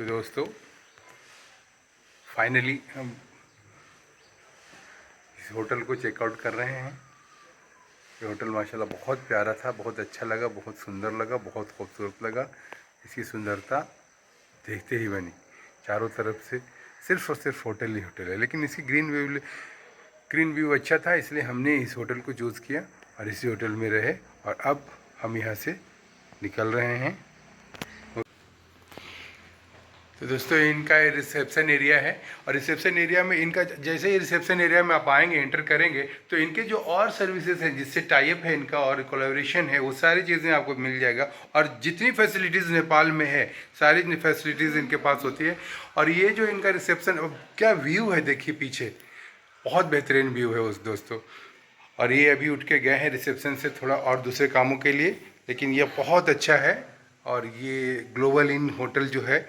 तो दोस्तों फाइनली हम इस होटल को चेकआउट कर रहे हैं। ये होटल माशाल्लाह बहुत प्यारा था, बहुत अच्छा लगा, बहुत सुंदर लगा, बहुत खूबसूरत लगा। इसकी सुंदरता देखते ही बनी। चारों तरफ से सिर्फ और सिर्फ होटल ही होटल है, लेकिन इसकी ग्रीन व्यू अच्छा था, इसलिए हमने इस होटल को चूज़ किया और इसी होटल में रहे। और अब हम यहाँ से निकल रहे हैं। तो दोस्तों इनका रिसेप्शन एरिया है और रिसेप्शन एरिया में इनका जैसे ही रिसेप्शन एरिया में आप आएंगे, एंटर करेंगे, तो इनके जो और सर्विसेज हैं जिससे टाई अप है इनका और कोलैबोरेशन है, वो सारी चीज़ें आपको मिल जाएगा। और जितनी फैसिलिटीज़ नेपाल में है सारी फैसिलिटीज़ इनके पास होती है। और ये जो इनका रिसेप्शन, क्या व्यू है देखिए पीछे, बहुत बेहतरीन व्यू है उस दोस्तों। और ये अभी उठ के गए हैं रिसेप्शन से थोड़ा और दूसरे कामों के लिए, लेकिन ये बहुत अच्छा है। और ये ग्लोबल इन होटल जो है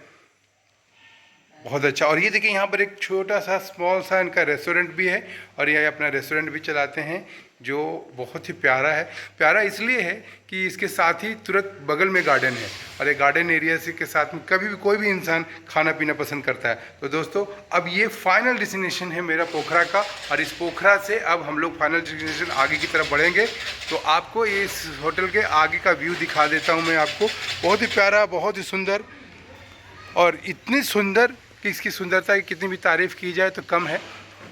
बहुत अच्छा। और ये देखिए यहाँ पर एक छोटा सा स्मॉल सा इनका रेस्टोरेंट भी है और ये अपना रेस्टोरेंट भी चलाते हैं, जो बहुत ही प्यारा है। प्यारा इसलिए है कि इसके साथ ही तुरंत बगल में गार्डन है और ये गार्डन एरिया से के साथ में कभी भी कोई भी इंसान खाना पीना पसंद करता है। तो दोस्तों अब ये फाइनल डेस्टिनेशन है मेरा पोखरा का, और इस पोखरा से अब हम लोग फाइनल डेस्टिनेशन आगे की तरफ बढ़ेंगे। तो आपको इस होटल के आगे का व्यू दिखा देता हूँ मैं आपको। बहुत ही प्यारा, बहुत ही सुंदर, और इतनी सुंदर कि इसकी सुंदरता की कितनी भी तारीफ़ की जाए तो कम है,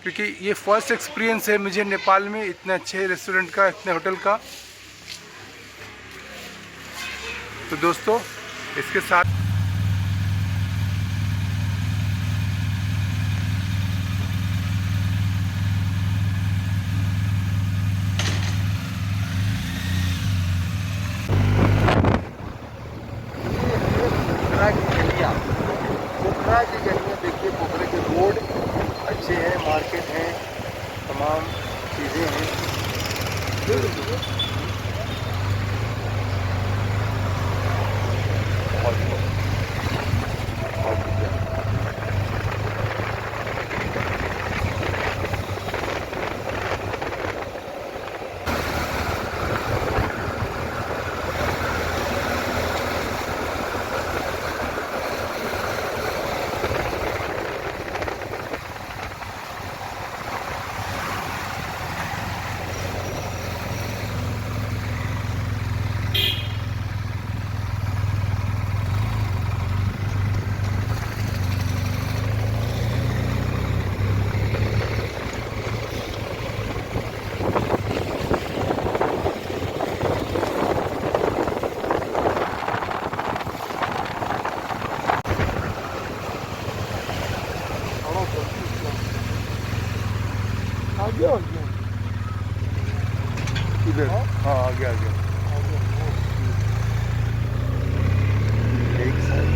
क्योंकि ये फर्स्ट एक्सपीरियंस है मुझे नेपाल में इतने अच्छे रेस्टोरेंट का, इतने होटल का। तो दोस्तों इसके साथ पोखरा की गलियाँ देखिए, पोखरे के रोड अच्छे हैं, मार्केट है, तमाम चीज़ें हैं। इधर हाँ आ गया एक साइड।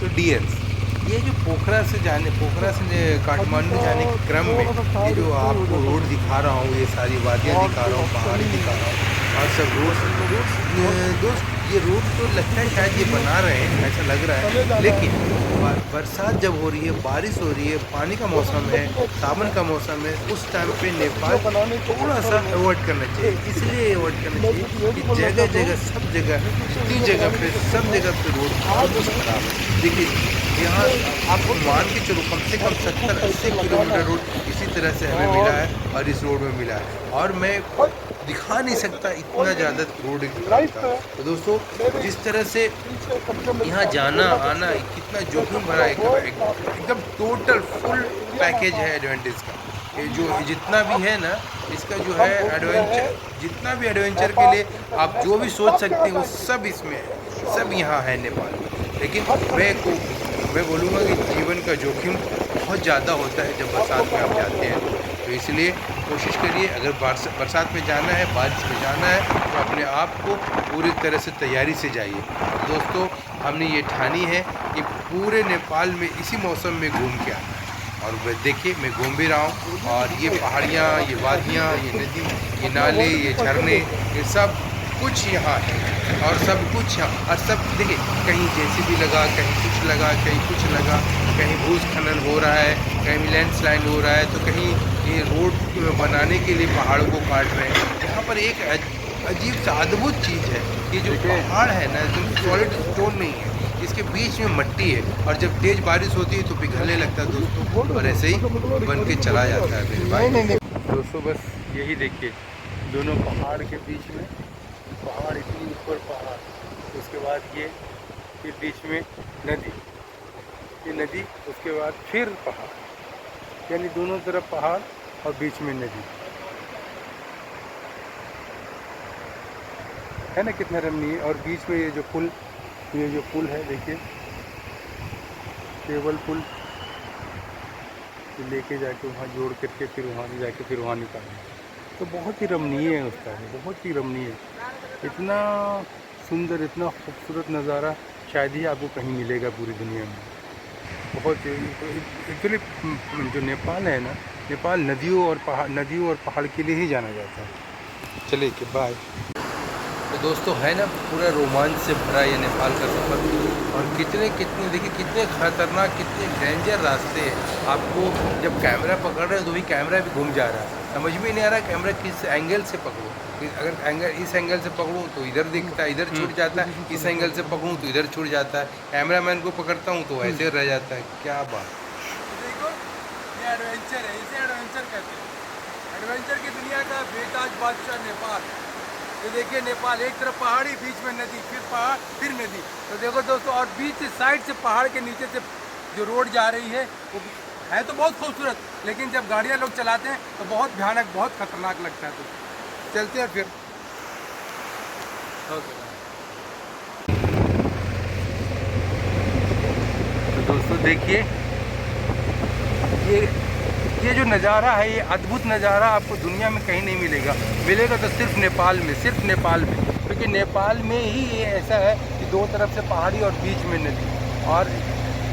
तो डियर, ये जो पोखरा से काठमांडू जाने के क्रम में ये जो आपको रोड दिखा रहा हूँ, ये सारी वादियाँ दिखा रहा हूँ, पहाड़ी दिखा रहा हूँ और सब दोस्त ये रोड तो लगता है शायद ये बना रहे हैं, ऐसा लग रहा है। लेकिन बरसात जब हो रही है, बारिश हो रही है, पानी का मौसम है, सावन का मौसम है, उस टाइम पे नेपाल थोड़ा सा अवॉइड करना चाहिए। इसलिए अवॉइड करना चाहिए कि जगह जगह सब जगह सब जगह पे रोड बहुत खराब है। देखिए यहाँ आपको मान के चलो कम से कम 70-80 किलोमीटर रोड इसी तरह से हमें मिला है और इस रोड में मिला है, और मैं दिखा नहीं सकता इतना ज़्यादा रोड था। तो दोस्तों जिस तरह से यहाँ जाना आना कितना जोखिम भरा एकदम टोटल फुल पैकेज है एडवेंचर का। ये जो जितना भी है ना, इसका जो है एडवेंचर, जितना भी एडवेंचर के लिए आप जो भी सोच सकते हैं वो सब इसमें है, सब यहाँ है नेपाल में। लेकिन मैं बोलूँगा कि जीवन का जोखिम बहुत ज़्यादा होता है जब बरसात में आप जाते हैं। तो इसलिए कोशिश करिए, अगर बरसात में जाना है, बारिश में जाना है, तो अपने आप को पूरी तरह से तैयारी से जाइए। दोस्तों हमने ये ठानी है कि पूरे नेपाल में इसी मौसम में घूम के आना है, और देखिए मैं घूम भी रहा हूँ, और ये पहाड़ियाँ, ये वादियाँ, ये नदी, ये नाले, ये झरने, ये सब कुछ यहाँ है और सब कुछ यहाँ, और सब देखिए कहीं जेसीबी लगा, कहीं कुछ लगा, कहीं कुछ लगा, कहीं भूस्खलन हो रहा है, कहीं लैंडस्लाइड हो रहा है, तो कहीं ये रोड बनाने के लिए पहाड़ों को काट रहे हैं। यहाँ पर एक अजीब सा अद्भुत चीज़ है कि जो पहाड़ है ना एकदम सॉलिड स्टोन नहीं है, इसके बीच में मिट्टी है, और जब तेज़ बारिश होती है तो पिघलने लगता है दोस्तों, और ऐसे ही बन के चला जाता है मेरे भाई। दोस्तों बस यही देखिए, दोनों पहाड़ के बीच में, पहाड़ इतनी ऊपर पहाड़, उसके बाद ये फिर बीच में नदी, ये नदी, उसके बाद फिर पहाड़, यानी दोनों तरफ पहाड़ और बीच में नदी है ना, कितना रमणीय। और बीच में ये जो पुल है देखिए, केबल पुल, तो लेके जाके वहाँ जोड़ करके फिर वहाँ से जाके फिर वहाँ निकालना, तो बहुत ही रमणीय है उसका, बहुत ही रमणीय, इतना सुंदर, इतना खूबसूरत नज़ारा शायद ही आपको कहीं मिलेगा पूरी दुनिया में। बहुत एक्चुअली जो नेपाल है ना, नेपाल नदियों और पहाड़ के लिए ही जाना जाता है। चलिए बाय। तो दोस्तों है ना पूरा रोमांच से भरा ये नेपाल का सफ़र, और कितने देखिए कितने ख़तरनाक, कितने डेंजर रास्ते हैं। आपको जब कैमरा पकड़ रहे हैं तो भी कैमरा भी घूम जा रहा है, समझ में नहीं आ रहा कैमरा किस एंगल से पकड़ो। अगर इस एंगल से पकड़ूँ तो इधर दिखता है, इधर छूट जाता है, इस एंगल से पकड़ूँ तो इधर छूट जाता है, कैमरामैन को पकड़ता हूँ तो ऐसे रह जाता है। क्या बात, देखो ये एडवेंचर है, इसे एडवेंचर कहते हैं। एडवेंचर की दुनिया का बेताज बादशाह नेपाल। ये देखिए नेपाल, एक तरफ पहाड़ी, बीच में नदी, फिर पहाड़, फिर नदी। तो देखो दोस्तों, और बीच से साइड से पहाड़ के नीचे से जो रोड जा रही है वो है तो बहुत खूबसूरत, लेकिन जब गाड़ियाँ लोग चलाते हैं तो बहुत भयानक, बहुत खतरनाक लगता है। तो चलते हैं फिर। तो दोस्तों देखिए ये जो नज़ारा है, ये अद्भुत नज़ारा आपको दुनिया में कहीं नहीं मिलेगा तो सिर्फ नेपाल में, क्योंकि नेपाल में ही ये ऐसा है कि दो तरफ से पहाड़ी और बीच में नदी, और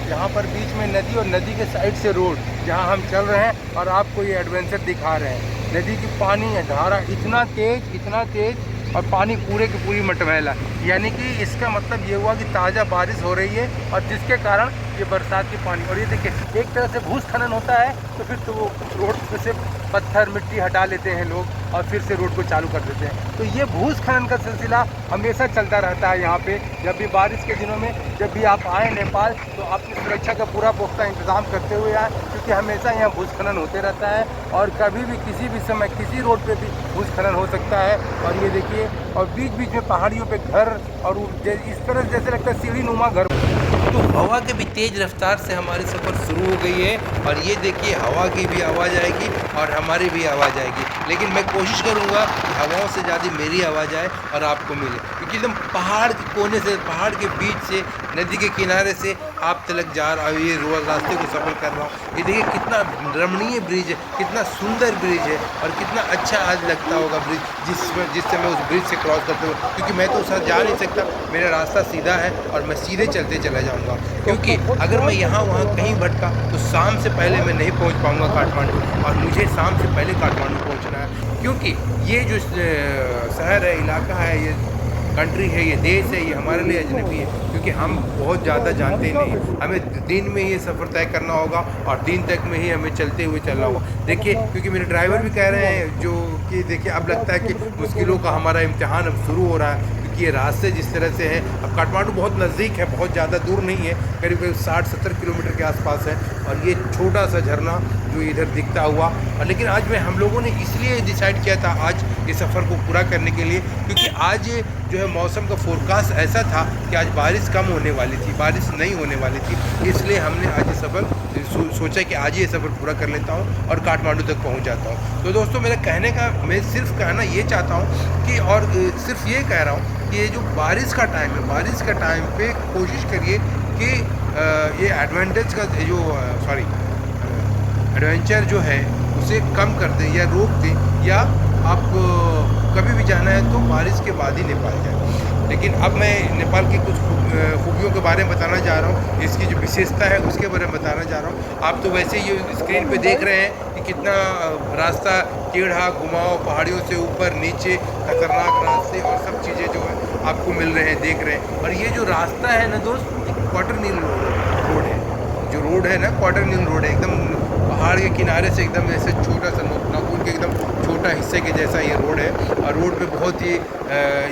यहाँ पर बीच में नदी और नदी के साइड से रोड, जहाँ हम चल रहे हैं और आपको ये एडवेंचर दिखा रहे हैं। नदी की पानी है, धारा इतना तेज, और पानी पूरे की पूरी मटमैला, यानी कि इसका मतलब ये हुआ कि ताज़ा बारिश हो रही है, और जिसके कारण ये बरसात की पानी। और ये देखिए एक तरह से भूस्खलन होता है, तो फिर तो वो रोड से पत्थर मिट्टी हटा लेते हैं लोग और फिर से रोड को चालू कर देते हैं। तो ये भूस्खलन का सिलसिला हमेशा चलता रहता है यहाँ पे। जब भी बारिश के दिनों में जब भी आप आएँ नेपाल, तो अपनी सुरक्षा का पूरा पुख्ता इंतज़ाम करते हुए आए, क्योंकि हमेशा यहाँ भूस्खलन होते रहता है, और कभी भी किसी भी समय किसी रोड पे भी भूस्खलन हो सकता है। और ये देखिए, और बीच बीच में पहाड़ियों पे घर, और इस तरह जैसे लगता है सीढ़ी नुमा घर। तो हवा के भी तेज़ रफ्तार से हमारी सफ़र शुरू हो गई है, और ये देखिए हवा की भी आवाज़ आएगी और हमारी भी आवाज़ आएगी, लेकिन मैं कोशिश करूँगा कि हवाओं से ज़्यादा मेरी आवाज़ आए और आपको मिले, क्योंकि एकदम पहाड़ के कोने से, पहाड़ के बीच से, नदी के किनारे से आप तक जा रहा हूँ, ये रास्ते को सफ़र कर रहा हूँ। ये देखिए कितना रमणीय ब्रिज है, कितना सुंदर ब्रिज है, और कितना अच्छा आज लगता होगा ब्रिज जिस समय उस ब्रिज से क्रॉस करते हुए, क्योंकि मैं तो उस साथ जा नहीं सकता, मेरा रास्ता सीधा है और मैं सीधे चलते चला जाऊँगा, क्योंकि अगर मैं यहाँ वहाँ कहीं भटका तो शाम से पहले मैं नहीं पहुँच पाऊँगा काठमांडू, और मुझे शाम से पहले काठमांडू पहुँचना है, क्योंकि ये जो शहर है, इलाका है, ये कंट्री है, ये देश है, ये हमारे लिए अजनबी है, क्योंकि हम बहुत ज़्यादा जानते नहीं, हमें दिन में ये सफ़र तय करना होगा और दिन तक में ही हमें चलते हुए चलना होगा। देखिए क्योंकि मेरे ड्राइवर भी कह रहे हैं जो कि देखिए अब लगता है कि मुश्किलों का हमारा इम्तिहान अब शुरू हो रहा है, क्योंकि ये रास्ते जिस तरह से हैं, अब काठमांडू बहुत नज़दीक है, बहुत ज़्यादा दूर नहीं है, करीब करीब 60-70 किलोमीटर के आसपास है, और ये छोटा सा झरना जो इधर दिखता हुआ। और लेकिन आज हम लोगों ने इसलिए डिसाइड किया था आज ये सफ़र को पूरा करने के लिए, क्योंकि आज जो है मौसम का फोरकास्ट ऐसा था कि आज बारिश कम होने वाली थी, बारिश नहीं होने वाली थी, इसलिए हमने आज ये सफ़र सोचा कि आज ये सफ़र पूरा कर लेता हूँ और काठमांडू तक पहुँच जाता हूँ। तो दोस्तों मेरा कहने का, मैं सिर्फ कहना ये चाहता हूँ कि, और सिर्फ ये कह रहा हूँ कि ये जो बारिश का टाइम है, बारिश का टाइम पे कोशिश करिए कि ये एडवेंचर जो है उसे कम कर दें या रोक दें, या आप कभी भी जाना है तो बारिश के बाद ही नेपाल जाए। लेकिन अब मैं नेपाल की कुछ खूबियों के बारे में बताना जा रहा हूँ, इसकी जो विशेषता है उसके बारे में बताना जा रहा हूँ। आप तो वैसे ही स्क्रीन पे देख रहे हैं कि कितना रास्ता टेढ़ा घुमाव, पहाड़ियों से ऊपर नीचे खतरनाक रास्ते और सब चीज़ें जो है आपको मिल रहे हैं, देख रहे हैं। और ये जो रास्ता है ना दोस्त, क्वार्टर नील रोड है। जो रोड है ना, क्वार्टर नील रोड है, एकदम पहाड़ के किनारे से एकदम ऐसे छोटा सा नाखून के एकदम छोटा हिस्से के जैसा ये रोड है। और रोड पे बहुत ही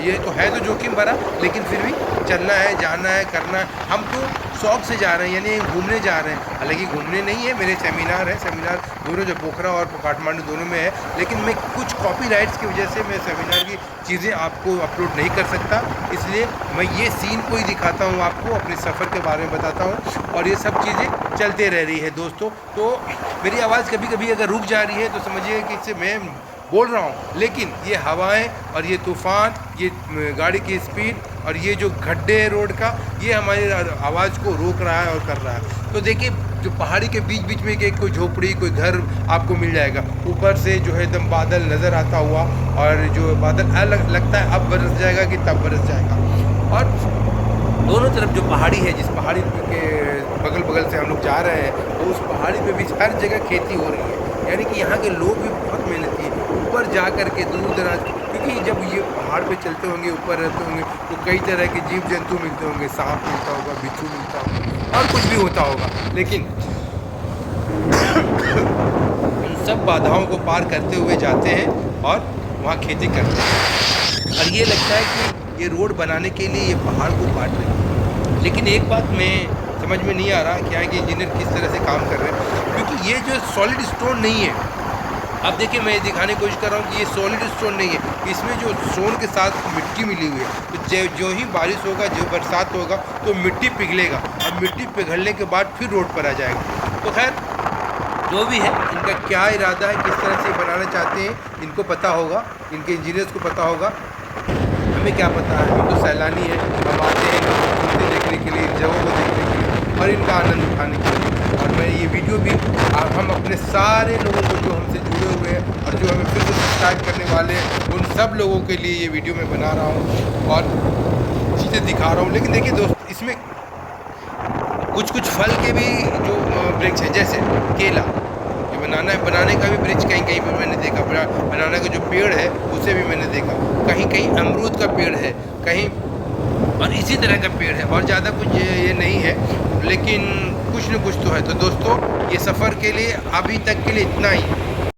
ये तो है तो जोखिम भरा, लेकिन फिर भी चलना है, जाना है, करना है। हम तो शौक से जा रहे हैं, यानी घूमने जा रहे हैं। हालांकि घूमने नहीं है, मेरे सेमिनार है, सेमिनार दोनों जो पोखरा और काठमांडू दोनों में है, लेकिन मैं कुछ कॉपीराइट्स की वजह से मैं सेमिनार की चीज़ें आपको अपलोड नहीं कर सकता। इसलिए मैं ये सीन को ही दिखाता हूँ आपको, अपने सफ़र के बारे में बताता हूँ और ये सब चीज़ें चलते रह रही है दोस्तों। तो मेरी आवाज़ कभी कभी अगर रुक जा रही है तो समझिए कि इससे मैं बोल रहा हूँ, लेकिन ये हवाएं और ये तूफ़ान, ये गाड़ी की स्पीड और ये जो गड्ढे है रोड का, ये हमारी आवाज़ को रोक रहा है और कर रहा है। तो देखिए, जो पहाड़ी के बीच बीच में एक कोई झोपड़ी, कोई घर आपको मिल जाएगा, ऊपर से जो है एकदम बादल नज़र आता हुआ, और जो बादल अलग लगता है अब बरस जाएगा कि तब बरस जाएगा। और दोनों तरफ जो पहाड़ी है, जिस पहाड़ी के बगल बगल से हम लोग जा रहे हैं, तो उस पहाड़ी पे भी हर जगह खेती हो रही है। यानी कि यहाँ के लोग भी बहुत मेहनती हैं, ऊपर जा कर के दूर दराज, क्योंकि जब ये पहाड़ पे चलते होंगे, ऊपर रहते होंगे, तो कई तरह के जीव जंतु मिलते होंगे, सांप मिलता होगा, बिच्छू मिलता होगा और कुछ भी होता होगा, लेकिन उन सब बाधाओं को पार करते हुए जाते हैं और वहाँ खेती करते हैं। और ये लगता है कि ये रोड बनाने के लिए ये पहाड़ को काट रहे हैं। लेकिन एक बात में समझ में नहीं आ रहा क्या है कि इंजीनियर किस तरह से काम कर रहे हैं, क्योंकि ये जो सॉलिड स्टोन नहीं है। अब देखिए, मैं दिखाने की कोशिश कर रहा हूँ कि ये सॉलिड स्टोन नहीं है, इसमें जो स्टोन के साथ मिट्टी मिली हुई है। तो जो ही बारिश होगा, जो बरसात होगा, तो मिट्टी पिघलेगा और मिट्टी पिघलने के बाद फिर रोड पर आ जाएगा। तो खैर, जो भी है, इनका क्या इरादा है, किस तरह से बनाना चाहते हैं, इनको पता होगा, इनके इंजीनियर्स को पता होगा। हमें क्या पता है, हम तो सैलानी है, हम आते हैं खूबसूरती देखने के लिए, इन जगहों को देखने के लिए और इनका आनंद उठाने के लिए। और मैं ये वीडियो भी हम अपने सारे लोगों को जो हमसे जुड़े हुए हैं और जो हमें फिर से सब्सक्राइब करने वाले हैं, उन सब लोगों के लिए ये वीडियो मैं बना रहा हूँ और चीज़ें दिखा रहा हूँ। लेकिन देखिए दोस्त, इसमें कुछ फल के भी जो वृक्ष हैं, जैसे केला, बनाने का भी वृक्ष कहीं कहीं पर मैंने देखा, बनाना का जो पेड़ है उसे भी मैंने देखा, कहीं कहीं अमरूद का पेड़ है, कहीं और इसी तरह का पेड़ है, और ज़्यादा कुछ ये नहीं है, लेकिन कुछ न कुछ तो है। तो दोस्तों, ये सफ़र के लिए अभी तक के लिए इतना ही।